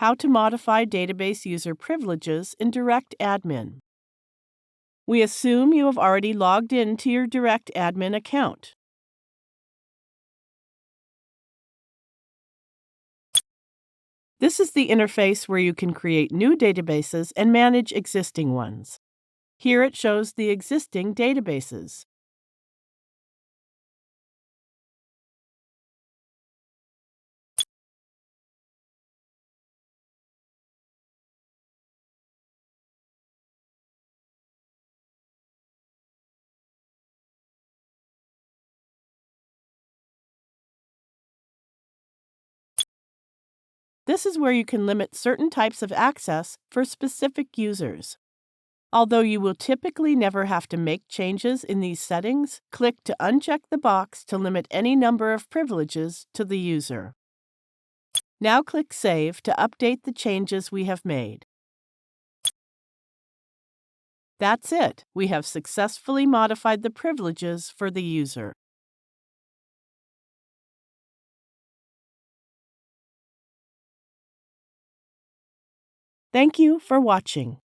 How to modify database user privileges in DirectAdmin. We assume you have already logged in to your DirectAdmin account. This is the interface where you can create new databases and manage existing ones. Here it shows the existing databases. This is where you can limit certain types of access for specific users. Although you will typically never have to make changes in these settings, click to uncheck the box to limit any number of privileges to the user. Now click Save to update the changes we have made. That's it. We have successfully modified the privileges for the user. Thank you for watching.